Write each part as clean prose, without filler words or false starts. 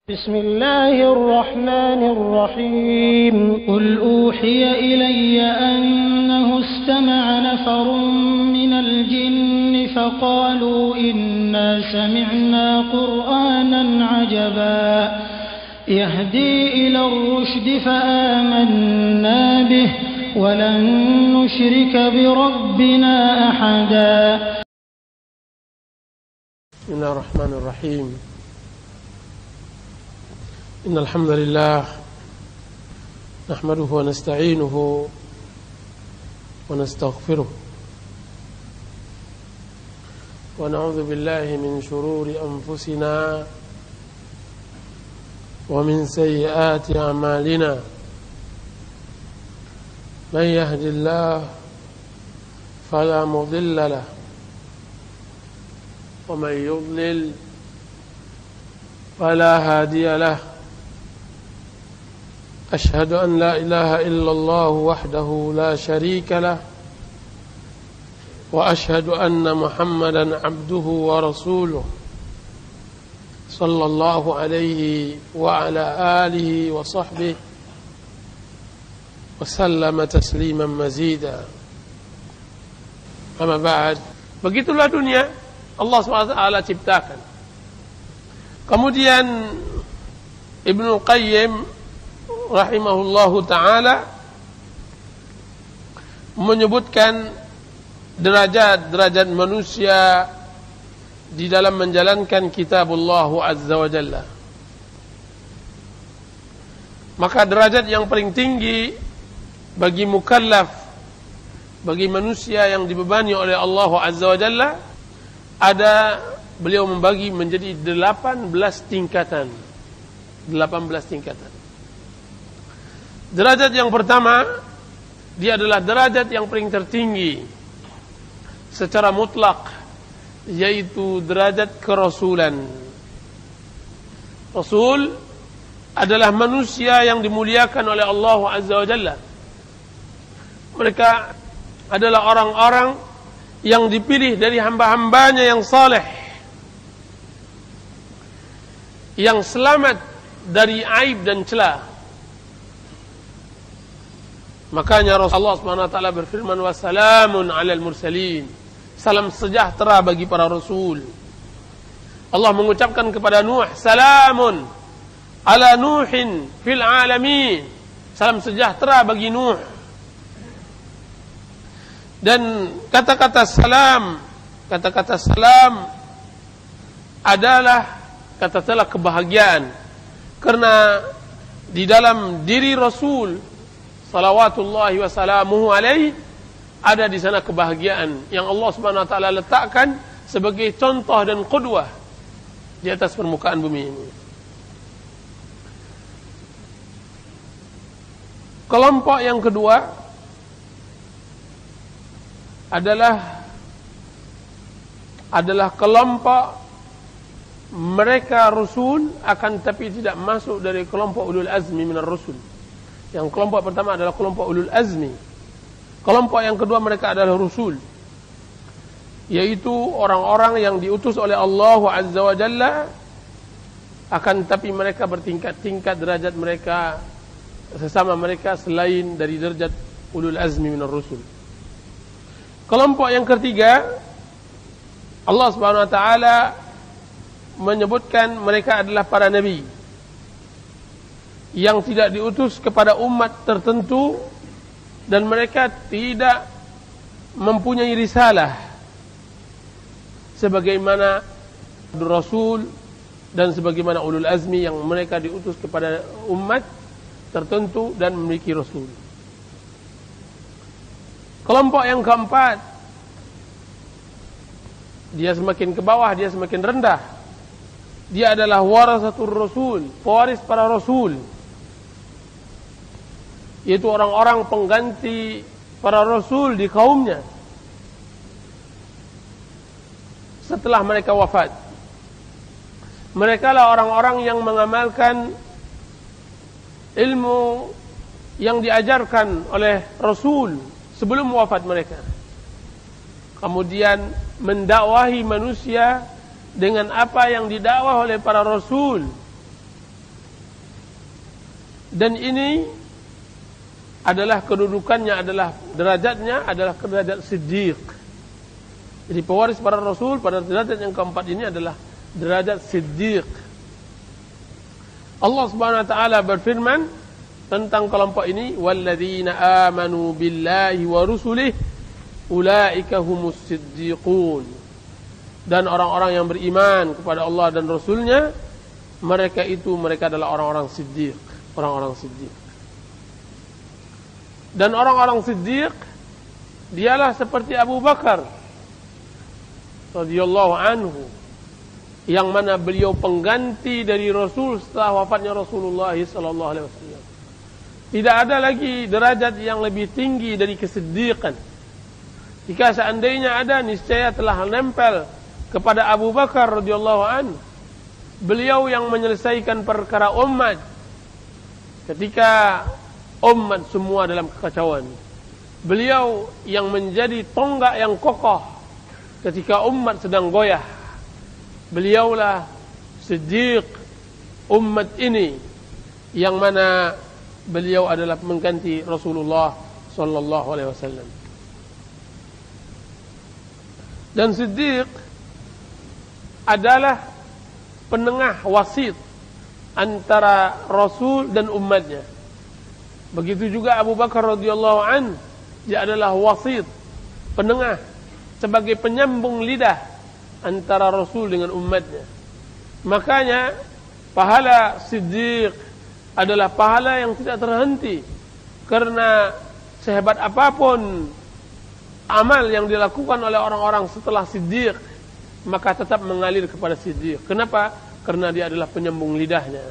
بسم الله الرحمن الرحيم قل أوحي إلي أنه استمع نفر من الجن فقالوا إنا سمعنا قرآنا عجبا يهدي إلى الرشد فآمنا به ولن نشرك بربنا أحدا. بسم الله الرحمن الرحيم. إن الحمد لله نحمده ونستعينه ونستغفره ونعوذ بالله من شرور أنفسنا ومن سيئات أعمالنا من يهد الله فلا مضل له ومن يضلل فلا هادي له. أشهد أن لا إله إلا الله وحده لا شريك له وأشهد أن محمدا عبده ورسوله صلى الله عليه وعلى آله وصحبه وسلم تسليما مزيدا. Amma ba'd. Begitulah dunia Allah SWT ciptakan. Kemudian Ibnu Qayyim rahimahullahu ta'ala menyebutkan derajat-derajat manusia di dalam menjalankan kitabullah azza wa jalla. Maka derajat yang paling tinggi bagi mukallaf, bagi manusia yang dibebani oleh Allah azza wa jalla, ada, beliau membagi menjadi 18 tingkatan. 18 tingkatan. Derajat yang pertama, dia adalah derajat yang paling tertinggi secara mutlak, yaitu derajat kerasulan. Rasul adalah manusia yang dimuliakan oleh Allah Azza wa Jalla. Mereka adalah orang-orang yang dipilih dari hamba-hambanya yang saleh, yang selamat dari aib dan celah. Makanya Rasulullah SWT berfirman, wassalamun alal mursalin, salam sejahtera bagi para rasul. Allah mengucapkan kepada Nuh, salamun ala Nuhin fil alamin, salam sejahtera bagi Nuh. Dan kata-kata salam adalah kata-kata kebahagiaan, karena di dalam diri Rasul salawatullahi wassalamuhu alaih ada di sana kebahagiaan yang Allah Subhanahu wa taala letakkan sebagai contoh dan qudwah di atas permukaan bumi ini. Kelompok yang kedua adalah kelompok mereka rasul akan tapi tidak masuk dari kelompok ulul azmi minar rusul. Yang kelompok pertama adalah kelompok ulul azmi. Kelompok yang kedua mereka adalah rasul, yaitu orang-orang yang diutus oleh Allah Azza wa Jalla, akan tapi mereka bertingkat-tingkat derajat mereka sesama mereka selain dari derajat ulul azmi minar rusul. Kelompok yang ketiga, Allah Subhanahu wa taala menyebutkan mereka adalah para nabi yang tidak diutus kepada umat tertentu dan mereka tidak mempunyai risalah sebagaimana rasul dan sebagaimana ulul azmi yang mereka diutus kepada umat tertentu dan memiliki rasul. Kelompok yang keempat, dia semakin ke bawah, dia semakin rendah. Dia adalah warasatul rasul, pewaris para rasul, yaitu orang-orang pengganti para rasul di kaumnya setelah mereka wafat. Mereka lah orang-orang yang mengamalkan ilmu yang diajarkan oleh rasul sebelum wafat mereka, kemudian mendakwahi manusia dengan apa yang didakwah oleh para rasul Dan ini adalah kedudukannya, adalah derajatnya adalah derajat siddiq. Jadi pewaris para rasul pada derajat yang keempat ini adalah derajat siddiq. Allah Subhanahu wa taala berfirman tentang kelompok ini, walladzina amanu billahi wa rusulihi ulaika humus siddiqun. Dan orang-orang yang beriman kepada Allah dan Rasulnya, mereka adalah orang-orang siddiq, orang-orang siddiq. Dan orang-orang siddiq dialah seperti Abu Bakar radhiyallahu anhu, yang mana beliau pengganti dari Rasul setelah wafatnya Rasulullah sallallahu alaihi wasallam. Tidak ada lagi derajat yang lebih tinggi dari kesiddiqan. Jika seandainya ada, niscaya telah menempel kepada Abu Bakar radhiyallahu anhu. Beliau yang menyelesaikan perkara umat ketika umat semua dalam kekacauan. Beliau yang menjadi tonggak yang kokoh ketika umat sedang goyah. Beliaulah siddiq umat ini, yang mana beliau adalah mengganti Rasulullah sallallahu alaihi wasallam. Dan siddiq adalah penengah wasit antara Rasul dan umatnya. Begitu juga Abu Bakar radhiyallahu an, dia adalah wasit, penengah, sebagai penyambung lidah antara Rasul dengan umatnya. Makanya pahala siddiq adalah pahala yang tidak terhenti, karena sehebat apapun amal yang dilakukan oleh orang-orang setelah siddiq, maka tetap mengalir kepada siddiq. Kenapa? Karena dia adalah penyambung lidahnya.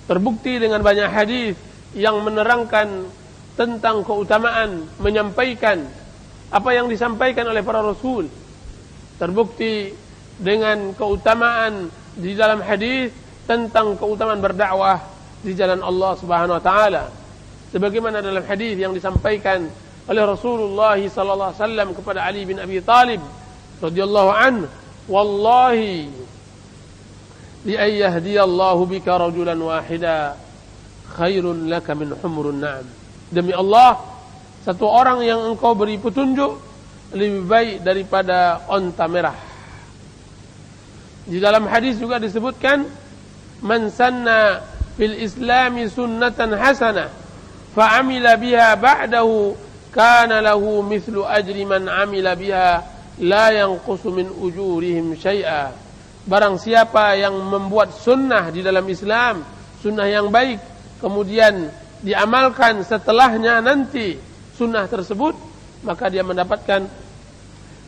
Terbukti dengan banyak hadis yang menerangkan tentang keutamaan menyampaikan apa yang disampaikan oleh para rasul. Terbukti dengan keutamaan di dalam hadis tentang keutamaan berdakwah di jalan Allah Subhanahu wa taala. Sebagaimana dalam hadis yang disampaikan oleh Rasulullah sallallahu alaihi wasallam kepada Ali bin Abi Thalib radhiyallahu anhu, wallahi li ayyahdiyallahu bika rajulan wahida khairun laka min humrun na'am. Demi Allah, satu orang yang engkau beri petunjuk lebih baik daripada onta merah. Di dalam hadis juga disebutkan, man sanna fil islami sunnatan hasanah fa amila biha ba'dahu kana lahu mithlu ajri man amila biha la yanqusu min ujurihim syai'a. Barang siapa yang membuat sunnah di dalam Islam, sunnah yang baik, kemudian diamalkan setelahnya nanti sunnah tersebut, maka dia mendapatkan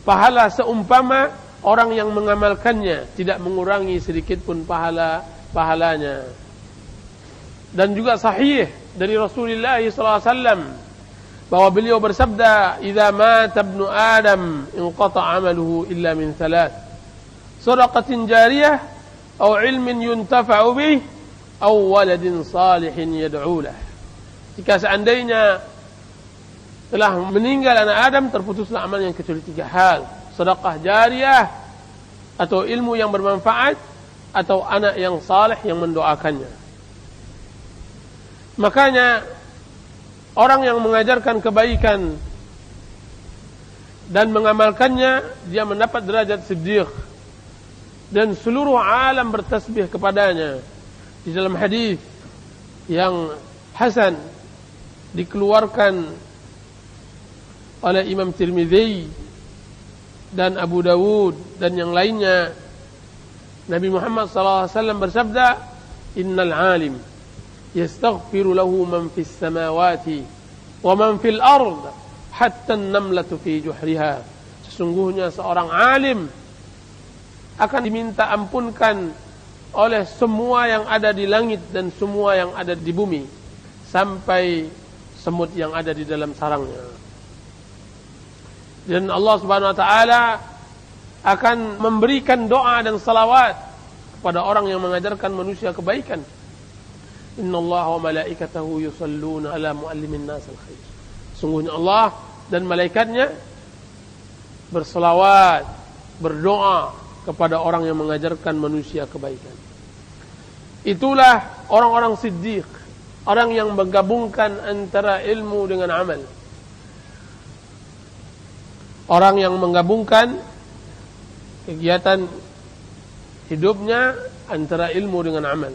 pahala seumpama orang yang mengamalkannya, tidak mengurangi sedikit pun pahalanya. Dan juga sahih dari Rasulullah SAW bahwa beliau bersabda, "Idza mata ibnu Adam inqata 'amaluhu illa min thalath. Shadaqatin jariyah aw 'ilmin yuntafa'u bih aw waladin salihin yad'u lah." Jika seandainya telah meninggal anak Adam, terputuslah amalnya kecuali 3 hal: sedekah jariyah, atau ilmu yang bermanfaat, atau anak yang saleh yang mendoakannya. Makanya orang yang mengajarkan kebaikan dan mengamalkannya, dia mendapat derajat siddiq, dan seluruh alam bertasbih kepadanya. Di dalam hadis yang hasan dikeluarkan oleh Imam Tirmidzi dan Abu Dawud dan yang lainnya, Nabi Muhammad SAW bersabda, innal alim yastaghfiru lahu man fis samawati wa man fil ard hatta an-namlatu fi juhriha. Sesungguhnya seorang alim akan diminta ampunkan oleh semua yang ada di langit dan semua yang ada di bumi, sampai semut yang ada di dalam sarangnya. Dan Allah Subhanahu wa taala akan memberikan doa dan salawat kepada orang yang mengajarkan manusia kebaikan. Innallaha wa malaikatahu yusalluna ala muallimin nas al-khair. Sungguhnya Allah dan malaikatnya berselawat, berdoa kepada orang yang mengajarkan manusia kebaikan. Itulah orang-orang siddiq, orang yang menggabungkan antara ilmu dengan amal. Orang yang menggabungkan kegiatan hidupnya antara ilmu dengan amal.